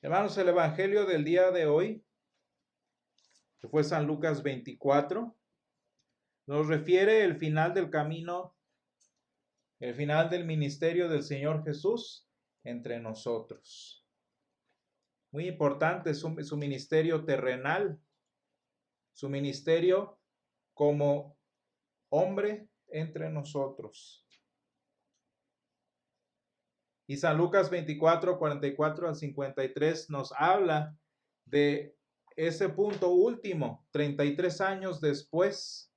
Hermanos, el Evangelio del día de hoy, que fue San Lucas 24, nos refiere el final del camino, el final del ministerio del Señor Jesús entre nosotros. Muy importante su ministerio terrenal, su ministerio como hombre entre nosotros. Y San Lucas 24, 44 al 53 nos habla de ese punto último, 33 años después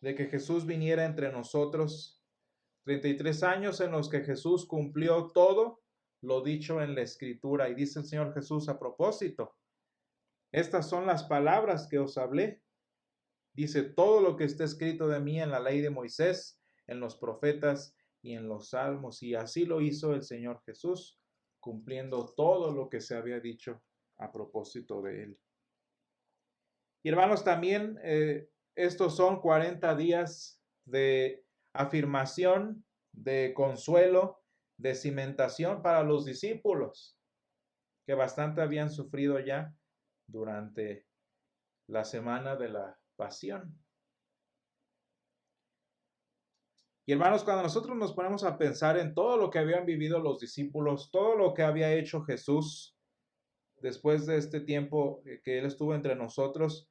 de que Jesús viniera entre nosotros, 33 años en los que Jesús cumplió todo lo dicho en la Escritura. Y dice el Señor Jesús a propósito, estas son las palabras que os hablé. Dice, todo lo que está escrito de mí en la ley de Moisés, en los profetas y en los salmos. Y así lo hizo el Señor Jesús, cumpliendo todo lo que se había dicho a propósito de él. Y hermanos, también estos son 40 días de afirmación, de consuelo, de cimentación para los discípulos, que bastante habían sufrido ya durante la semana de la pasión. Y hermanos, cuando nosotros nos ponemos a pensar en todo lo que habían vivido los discípulos, todo lo que había hecho Jesús después de este tiempo que Él estuvo entre nosotros,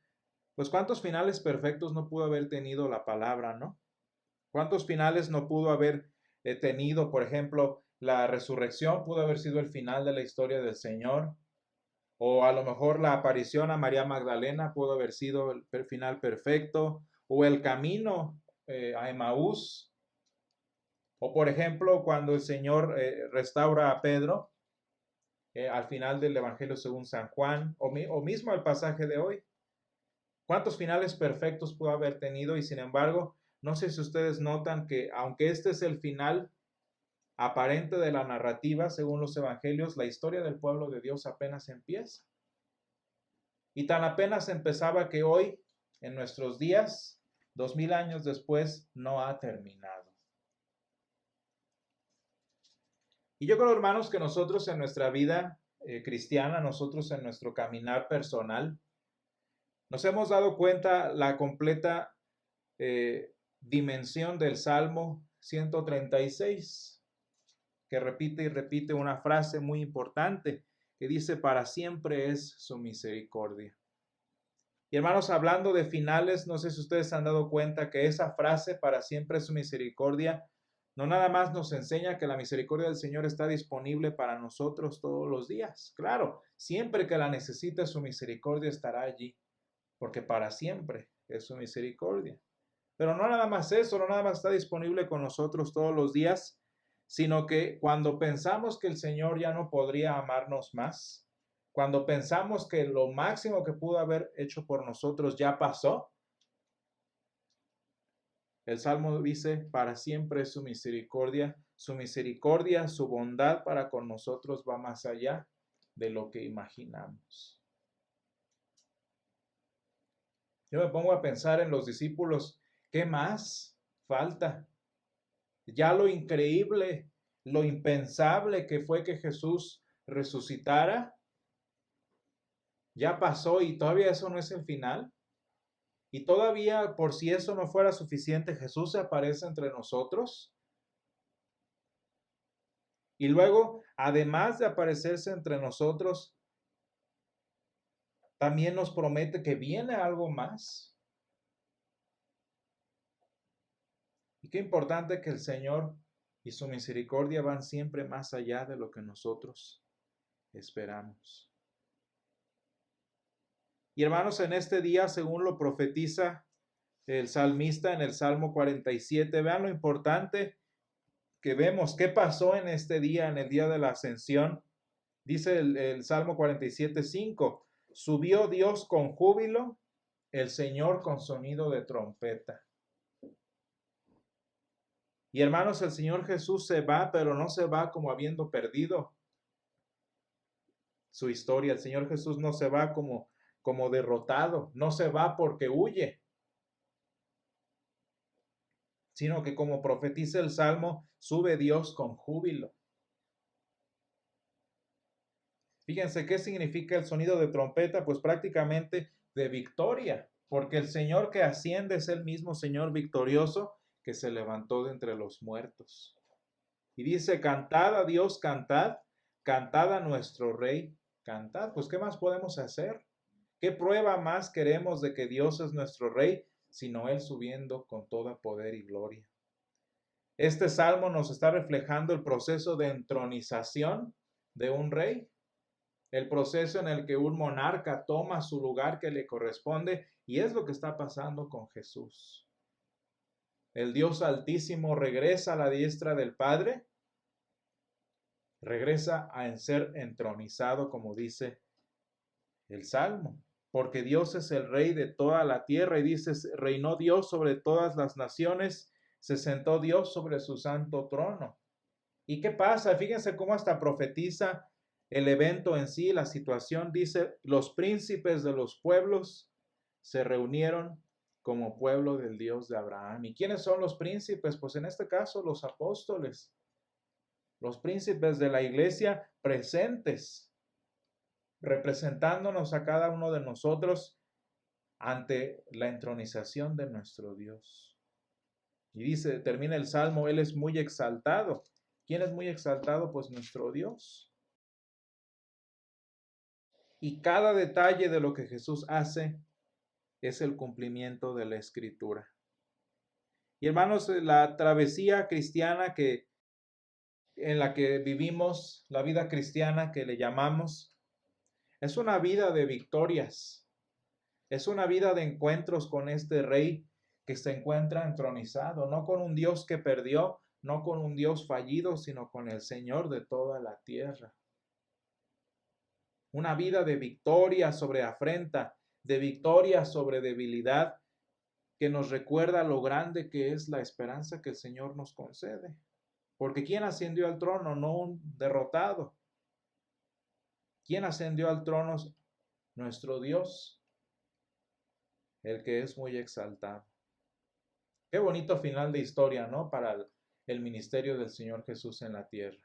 pues cuántos finales perfectos no pudo haber tenido la palabra, ¿no? ¿Cuántos finales no pudo haber tenido? Por ejemplo, la resurrección pudo haber sido el final de la historia del Señor, o a lo mejor la aparición a María Magdalena pudo haber sido el final perfecto, o el camino a Emaús, o por ejemplo, cuando el Señor restaura a Pedro al final del Evangelio según San Juan, o mismo el pasaje de hoy. ¿Cuántos finales perfectos pudo haber tenido? Y sin embargo, no sé si ustedes notan que aunque este es el final aparente de la narrativa, según los evangelios, la historia del pueblo de Dios apenas empieza. Y tan apenas empezaba que hoy, en nuestros días, 2000 años después, no ha terminado. Y yo creo, hermanos, que nosotros en nuestra vida cristiana, nosotros en nuestro caminar personal, nos hemos dado cuenta la completa dimensión del Salmo 136, que repite y repite una frase muy importante que dice, para siempre es su misericordia. Y hermanos, hablando de finales, no sé si ustedes se han dado cuenta que esa frase, para siempre es su misericordia, no nada más nos enseña que la misericordia del Señor está disponible para nosotros todos los días. Claro, siempre que la necesite, su misericordia estará allí, porque para siempre es su misericordia. Pero no nada más eso, no nada más está disponible con nosotros todos los días, sino que cuando pensamos que el Señor ya no podría amarnos más, cuando pensamos que lo máximo que pudo haber hecho por nosotros ya pasó, el Salmo dice, para siempre es su misericordia, su bondad para con nosotros va más allá de lo que imaginamos. Yo me pongo a pensar en los discípulos, ¿qué más falta? Ya lo increíble, lo impensable que fue que Jesús resucitara, ya pasó y todavía eso no es el final. Y todavía, por si eso no fuera suficiente, Jesús se aparece entre nosotros. Y luego, además de aparecerse entre nosotros, también nos promete que viene algo más. Y qué importante que el Señor y su misericordia van siempre más allá de lo que nosotros esperamos. Y hermanos, en este día, según lo profetiza el salmista en el Salmo 47, vean lo importante que vemos. ¿Qué pasó en este día, en el día de la ascensión? Dice el Salmo 47:5, subió Dios con júbilo, el Señor con sonido de trompeta. Y hermanos, el Señor Jesús se va, pero no se va como habiendo perdido su historia. El Señor Jesús no se va como derrotado, no se va porque huye, sino que como profetiza el Salmo, sube Dios con júbilo. Fíjense qué significa el sonido de trompeta, pues prácticamente de victoria, porque el Señor que asciende es el mismo Señor victorioso que se levantó de entre los muertos. Y dice, cantad a Dios, cantad, cantad a nuestro Rey, cantad. Pues, ¿qué más podemos hacer? ¿Qué prueba más queremos de que Dios es nuestro Rey, sino Él subiendo con toda poder y gloria? Este salmo nos está reflejando el proceso de entronización de un rey, el proceso en el que un monarca toma su lugar que le corresponde, y es lo que está pasando con Jesús. El Dios Altísimo regresa a la diestra del Padre, regresa a ser entronizado, como dice el Salmo, porque Dios es el Rey de toda la tierra, y dice, reinó Dios sobre todas las naciones, se sentó Dios sobre su santo trono. ¿Y qué pasa? Fíjense cómo hasta profetiza el evento en sí, la situación. Dice, los príncipes de los pueblos se reunieron como pueblo del Dios de Abraham. ¿Y quiénes son los príncipes? Pues en este caso los apóstoles, los príncipes de la iglesia presentes, representándonos a cada uno de nosotros ante la entronización de nuestro Dios. Y dice, termina el Salmo, Él es muy exaltado. ¿Quién es muy exaltado? Pues nuestro Dios. Y cada detalle de lo que Jesús hace es el cumplimiento de la Escritura. Y hermanos, la travesía cristiana en la que vivimos, la vida cristiana que le llamamos, es una vida de victorias. Es una vida de encuentros con este Rey que se encuentra entronizado, no con un Dios que perdió, no con un Dios fallido, sino con el Señor de toda la tierra. Una vida de victoria sobre afrenta, de victoria sobre debilidad, que nos recuerda lo grande que es la esperanza que el Señor nos concede. Porque ¿quién ascendió al trono? No un derrotado. ¿Quién ascendió al trono? Nuestro Dios, el que es muy exaltado. Qué bonito final de historia, ¿no? Para el ministerio del Señor Jesús en la tierra.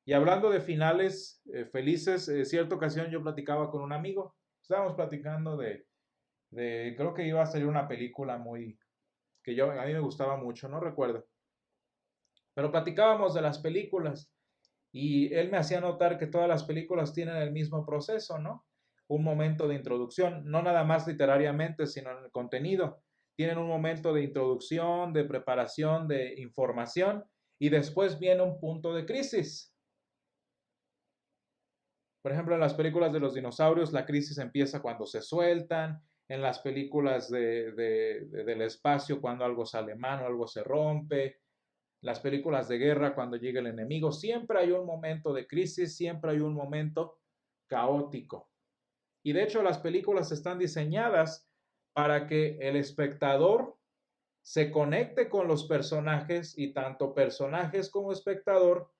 Y hablando de finales felices, cierta ocasión yo platicaba con un amigo. Estábamos platicando creo que iba a salir una película que a mí me gustaba mucho, no recuerdo. Pero platicábamos de las películas y él me hacía notar que todas las películas tienen el mismo proceso, ¿no? Un momento de introducción, no nada más literariamente, sino en el contenido. Tienen un momento de introducción, de preparación, de información, y después viene un punto de crisis. Por ejemplo, en las películas de los dinosaurios, la crisis empieza cuando se sueltan. En las películas del espacio, cuando algo sale mal o algo se rompe. Las películas de guerra, cuando llega el enemigo. Siempre hay un momento de crisis, siempre hay un momento caótico. Y de hecho, las películas están diseñadas para que el espectador se conecte con los personajes, y tanto personajes como espectador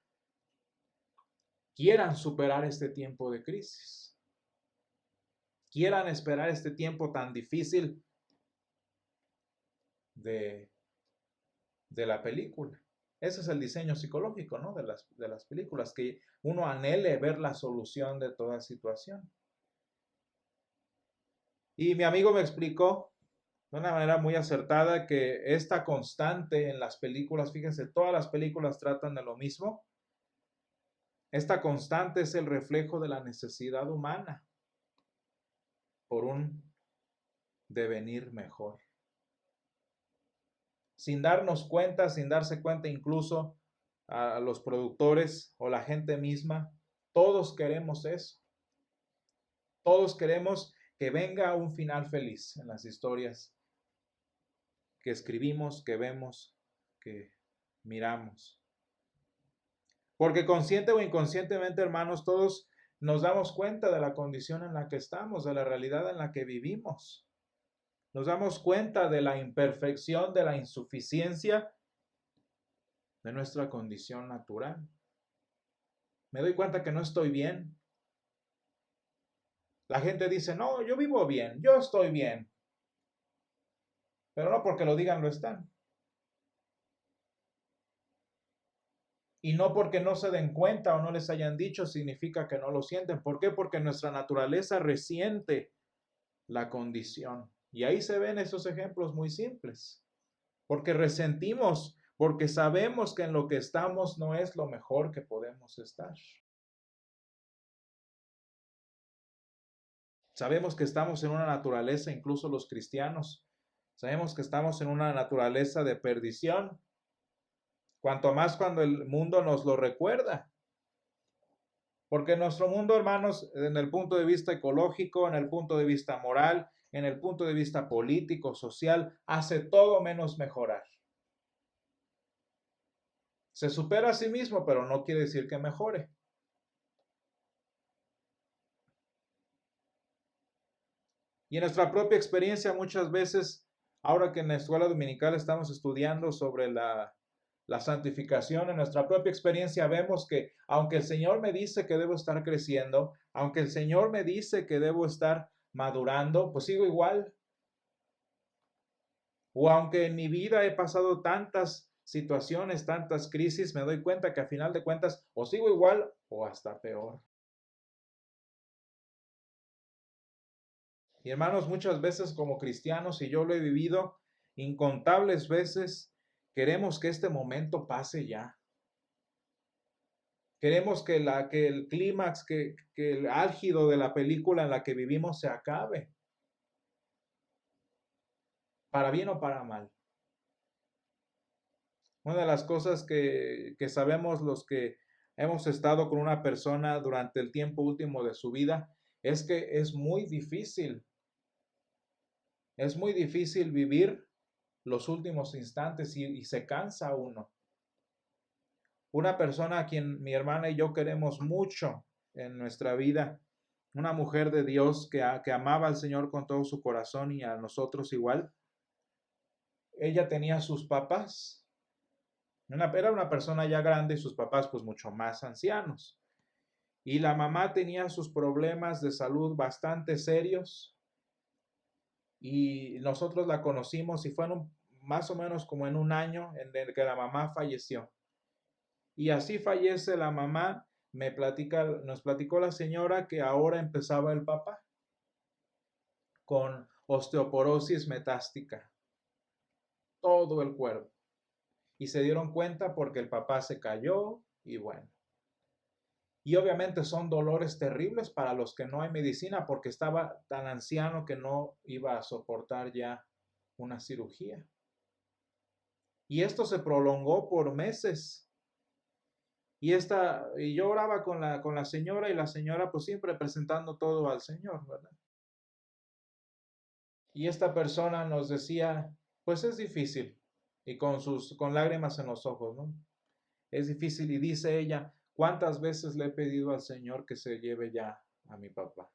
quieran superar este tiempo de crisis, quieran esperar este tiempo tan difícil de la película. Ese es el diseño psicológico, ¿no? de las películas, que uno anhele ver la solución de toda situación. Y mi amigo me explicó de una manera muy acertada que esta constante en las películas, fíjense, todas las películas tratan de lo mismo. Esta constante es el reflejo de la necesidad humana por un devenir mejor. Sin darnos cuenta, sin darse cuenta incluso a los productores o la gente misma, todos queremos eso. Todos queremos que venga un final feliz en las historias que escribimos, que vemos, que miramos. Porque consciente o inconscientemente, hermanos, todos nos damos cuenta de la condición en la que estamos, de la realidad en la que vivimos. Nos damos cuenta de la imperfección, de la insuficiencia de nuestra condición natural. Me doy cuenta que no estoy bien. La gente dice, no, yo vivo bien, yo estoy bien. Pero no porque lo digan, lo están. Y no porque no se den cuenta o no les hayan dicho significa que no lo sienten. ¿Por qué? Porque nuestra naturaleza resiente la condición. Y ahí se ven esos ejemplos muy simples. Porque resentimos, porque sabemos que en lo que estamos no es lo mejor que podemos estar. Sabemos que estamos en una naturaleza, incluso los cristianos, sabemos que estamos en una naturaleza de perdición, cuanto más cuando el mundo nos lo recuerda. Porque nuestro mundo, hermanos, en el punto de vista ecológico, en el punto de vista moral, en el punto de vista político, social, hace todo menos mejorar. Se supera a sí mismo, pero no quiere decir que mejore. Y en nuestra propia experiencia muchas veces, ahora que en la escuela dominical estamos estudiando sobre la santificación, en nuestra propia experiencia vemos que aunque el Señor me dice que debo estar creciendo, aunque el Señor me dice que debo estar madurando, pues sigo igual. O aunque en mi vida he pasado tantas situaciones, tantas crisis, me doy cuenta que a final de cuentas o sigo igual o hasta peor. Y hermanos, muchas veces como cristianos, y yo lo he vivido incontables veces, queremos que este momento pase ya. Queremos que el clímax, que el álgido de la película en la que vivimos se acabe. Para bien o para mal. Una de las cosas que sabemos los que hemos estado con una persona durante el tiempo último de su vida es que es muy difícil vivir los últimos instantes y se cansa uno. Una persona a quien mi hermana y yo queremos mucho en nuestra vida, una mujer de Dios que amaba al Señor con todo su corazón y a nosotros igual. Ella tenía sus papás. Era una persona ya grande y sus papás pues mucho más ancianos. Y la mamá tenía sus problemas de salud bastante serios y nosotros la conocimos y fue más o menos como en un año en el que la mamá falleció. Y así fallece la mamá, nos platicó la señora que ahora empezaba el papá con osteoporosis metástica, todo el cuerpo. Y se dieron cuenta porque el papá se cayó y bueno. Y obviamente son dolores terribles para los que no hay medicina porque estaba tan anciano que no iba a soportar ya una cirugía. Y esto se prolongó por meses. Y yo oraba con la señora y la señora pues siempre presentando todo al Señor, ¿verdad? Y esta persona nos decía, pues es difícil, y con lágrimas en los ojos, ¿no? Es difícil, y dice ella, ¿cuántas veces le he pedido al Señor que se lleve ya a mi papá?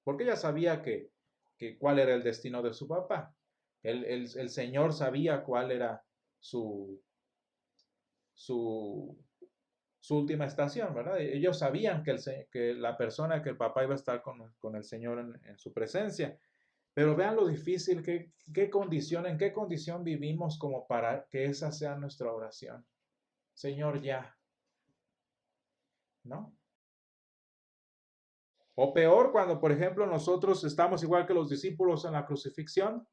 Porque ella sabía cuál era el destino de su papá. El Señor sabía cuál era su última estación, ¿verdad? Ellos sabían que la persona, que el papá iba a estar con el Señor en su presencia. Pero vean lo difícil, en qué condición vivimos como para que esa sea nuestra oración. Señor, ya, ¿no? O peor, cuando, por ejemplo, nosotros estamos igual que los discípulos en la crucifixión.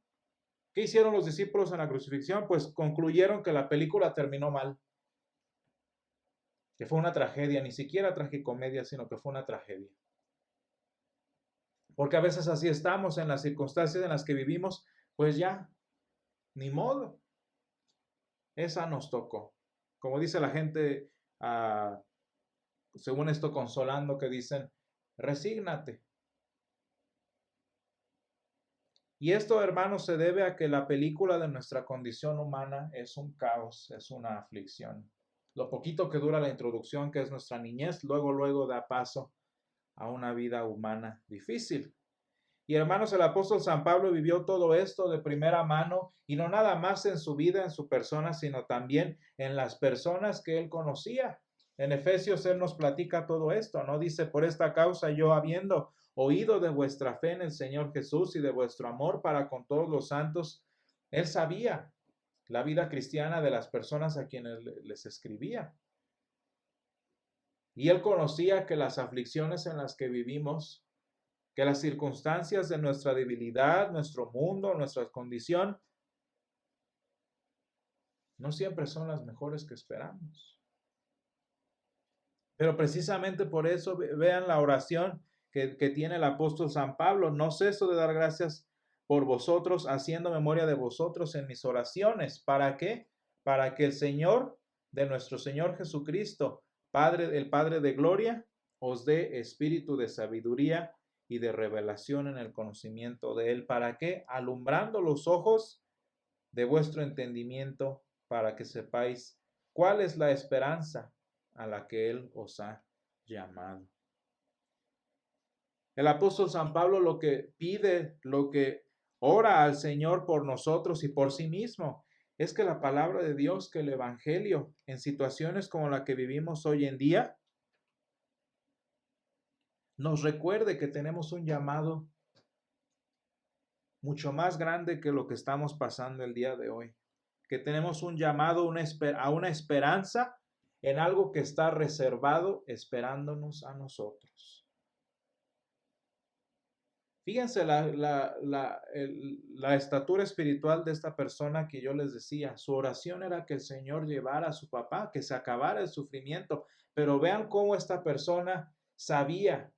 ¿Qué hicieron los discípulos en la crucifixión? Pues concluyeron que la película terminó mal. Que fue una tragedia, ni siquiera tragicomedia, sino que fue una tragedia. Porque a veces así estamos en las circunstancias en las que vivimos, pues ya, ni modo. Esa nos tocó. Como dice la gente, según esto consolando, que dicen, resígnate. Y esto, hermanos, se debe a que la película de nuestra condición humana es un caos, es una aflicción. Lo poquito que dura la introducción, que es nuestra niñez, luego da paso a una vida humana difícil. Y hermanos, el apóstol San Pablo vivió todo esto de primera mano, y no nada más en su vida, en su persona, sino también en las personas que él conocía. En Efesios él nos platica todo esto, ¿no? Dice, por esta causa yo, habiendo oído de vuestra fe en el Señor Jesús y de vuestro amor para con todos los santos, él sabía la vida cristiana de las personas a quienes les escribía. Y él conocía que las aflicciones en las que vivimos, que las circunstancias de nuestra debilidad, nuestro mundo, nuestra condición, no siempre son las mejores que esperamos. Pero precisamente por eso vean la oración que tiene el apóstol San Pablo. No ceso de dar gracias por vosotros, haciendo memoria de vosotros en mis oraciones. ¿Para qué? Para que el Señor de nuestro Señor Jesucristo, el Padre de gloria, os dé espíritu de sabiduría y de revelación en el conocimiento de Él. ¿Para qué? Alumbrando los ojos de vuestro entendimiento, para que sepáis cuál es la esperanza a la que Él os ha llamado. El apóstol San Pablo lo que pide, lo que ora al Señor por nosotros y por sí mismo, es que la palabra de Dios, que el Evangelio, en situaciones como la que vivimos hoy en día, nos recuerde que tenemos un llamado mucho más grande que lo que estamos pasando el día de hoy. Que tenemos un llamado a una esperanza en algo que está reservado esperándonos a nosotros. Fíjense la estatura espiritual de esta persona que yo les decía. Su oración era que el Señor llevara a su papá, que se acabara el sufrimiento. Pero vean cómo esta persona sabía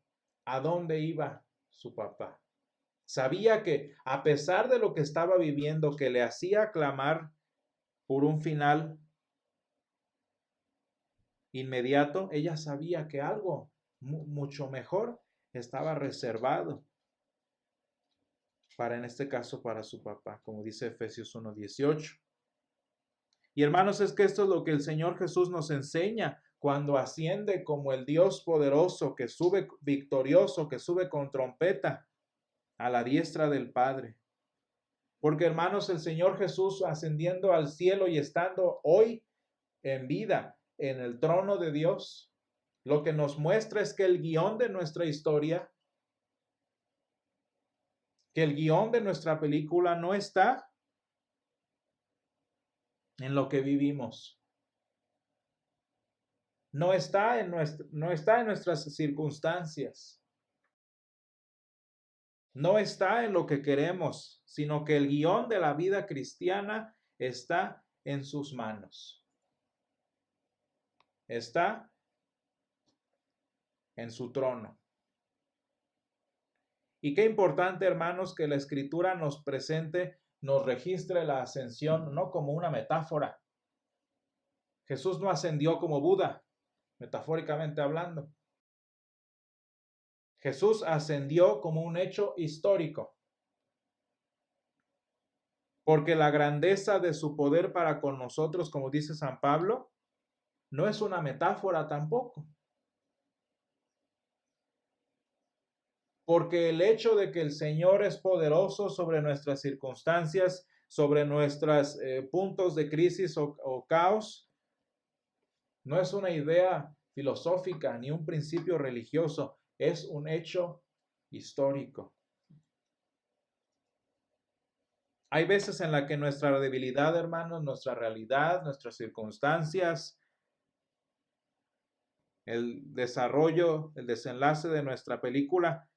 a dónde iba su papá. Sabía que a pesar de lo que estaba viviendo, que le hacía clamar por un final inmediato, ella sabía que algo mucho mejor estaba reservado para, en este caso, para su papá, como dice Efesios 1:18. Y hermanos, es que esto es lo que el Señor Jesús nos enseña cuando asciende como el Dios poderoso, que sube victorioso, que sube con trompeta a la diestra del Padre. Porque, hermanos, el Señor Jesús ascendiendo al cielo y estando hoy en vida en el trono de Dios, lo que nos muestra es que el guión de nuestra historia, que el guión de nuestra película no está en lo que vivimos. No está en nuestras circunstancias. No está en lo que queremos, sino que el guión de la vida cristiana está en sus manos. Está en su trono. Y qué importante, hermanos, que la Escritura nos presente, nos registre la ascensión no como una metáfora. Jesús no ascendió como Buda, metafóricamente hablando. Jesús ascendió como un hecho histórico, porque la grandeza de su poder para con nosotros, como dice San Pablo, no es una metáfora tampoco. Porque el hecho de que el Señor es poderoso sobre nuestras circunstancias, sobre nuestros puntos de crisis o caos, no es una idea filosófica ni un principio religioso, es un hecho histórico. Hay veces en la que nuestra debilidad, hermanos, nuestra realidad, nuestras circunstancias, el desarrollo, el desenlace de nuestra película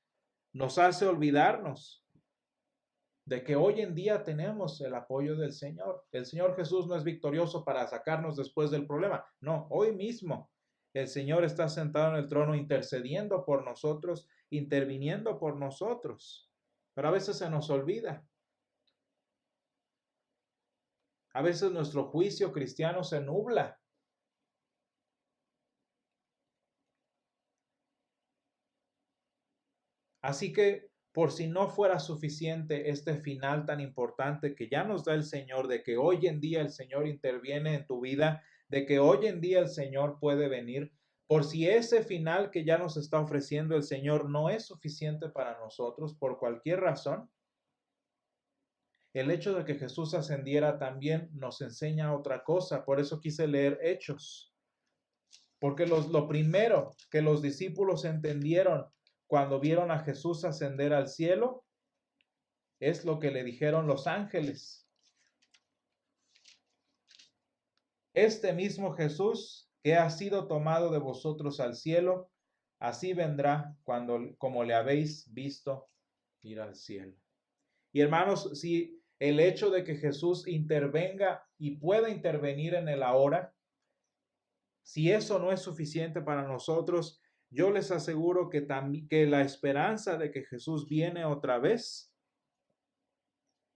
nos hace olvidarnos de que hoy en día tenemos el apoyo del Señor. El Señor Jesús no es victorioso para sacarnos después del problema. No, hoy mismo el Señor está sentado en el trono intercediendo por nosotros, interviniendo por nosotros. Pero a veces se nos olvida. A veces nuestro juicio cristiano se nubla. Así que, por si no fuera suficiente este final tan importante que ya nos da el Señor, de que hoy en día el Señor interviene en tu vida, de que hoy en día el Señor puede venir, por si ese final que ya nos está ofreciendo el Señor no es suficiente para nosotros por cualquier razón, el hecho de que Jesús ascendiera también nos enseña otra cosa. Por eso quise leer Hechos. Porque lo primero que los discípulos entendieron cuando vieron a Jesús ascender al cielo es lo que le dijeron los ángeles. Este mismo Jesús que ha sido tomado de vosotros al cielo, así vendrá como le habéis visto ir al cielo. Y hermanos, si el hecho de que Jesús intervenga y pueda intervenir en el ahora, si eso no es suficiente para nosotros, yo les aseguro que la esperanza de que Jesús viene otra vez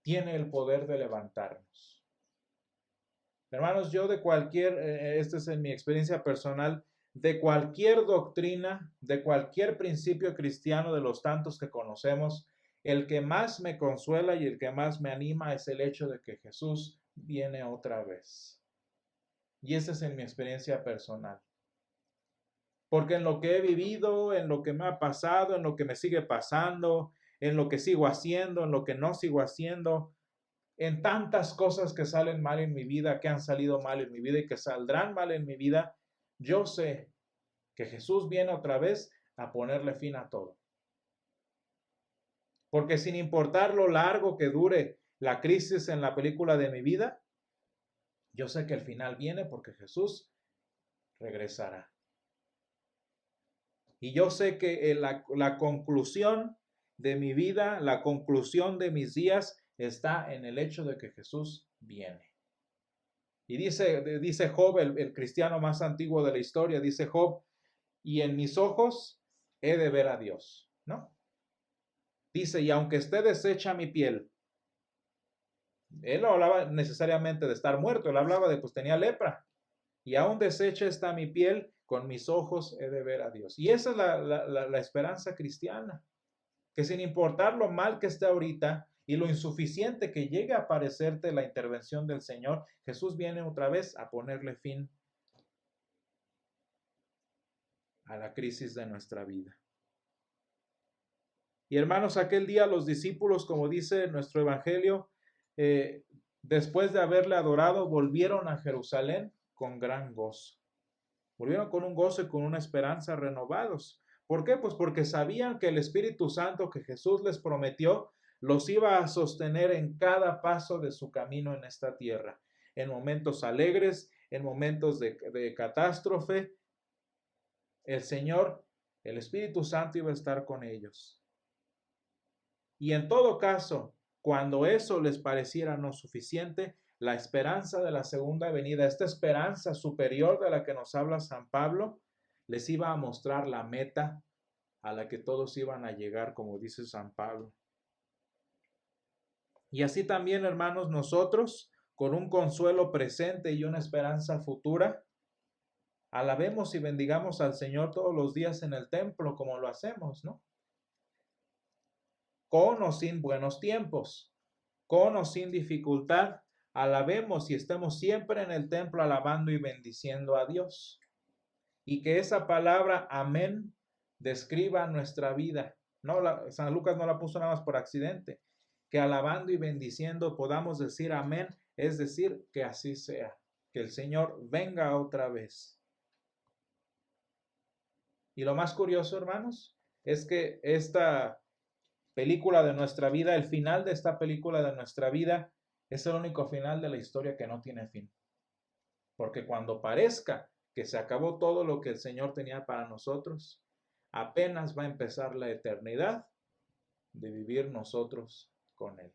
tiene el poder de levantarnos. Hermanos, yo de cualquier, esta es en mi experiencia personal, de cualquier doctrina, de cualquier principio cristiano de los tantos que conocemos, el que más me consuela y el que más me anima es el hecho de que Jesús viene otra vez. Y esa es en mi experiencia personal. Porque en lo que he vivido, en lo que me ha pasado, en lo que me sigue pasando, en lo que sigo haciendo, en lo que no sigo haciendo, en tantas cosas que salen mal en mi vida, que han salido mal en mi vida y que saldrán mal en mi vida, yo sé que Jesús viene otra vez a ponerle fin a todo. Porque sin importar lo largo que dure la crisis en la película de mi vida, yo sé que el final viene porque Jesús regresará. Y yo sé que la conclusión de mi vida, la conclusión de mis días está en el hecho de que Jesús viene. Y dice Job, el cristiano más antiguo de la historia, dice Job, y en mis ojos he de ver a Dios, ¿no? Dice, y aunque esté deshecha mi piel, él no hablaba necesariamente de estar muerto, él hablaba de, pues tenía lepra, y aún deshecha está mi piel, con mis ojos he de ver a Dios. Y esa es la esperanza cristiana, que sin importar lo mal que esté ahorita y lo insuficiente que llegue a parecerte la intervención del Señor, Jesús viene otra vez a ponerle fin a la crisis de nuestra vida. Y hermanos, aquel día los discípulos, como dice nuestro evangelio, después de haberle adorado, volvieron a Jerusalén con gran gozo. Volvieron con un gozo y con una esperanza renovados. ¿Por qué? Pues porque sabían que el Espíritu Santo que Jesús les prometió los iba a sostener en cada paso de su camino en esta tierra, en momentos alegres, en momentos de catástrofe. El Señor, el Espíritu Santo iba a estar con ellos. Y en todo caso, cuando eso les pareciera no suficiente, la esperanza de la segunda venida, esta esperanza superior de la que nos habla San Pablo, les iba a mostrar la meta a la que todos iban a llegar, como dice San Pablo. Y así también, hermanos, nosotros, con un consuelo presente y una esperanza futura, alabemos y bendigamos al Señor todos los días en el templo, como lo hacemos, ¿no? Con o sin buenos tiempos, con o sin dificultad, alabemos y estemos siempre en el templo alabando y bendiciendo a Dios. Y que esa palabra amén describa nuestra vida. No, San Lucas no la puso nada más por accidente. Que alabando y bendiciendo podamos decir amén, es decir, que así sea. Que el Señor venga otra vez. Y lo más curioso, hermanos, es que esta película de nuestra vida, el final de esta película de nuestra vida, es el único final de la historia que no tiene fin. Porque cuando parezca que se acabó todo lo que el Señor tenía para nosotros, apenas va a empezar la eternidad de vivir nosotros con Él.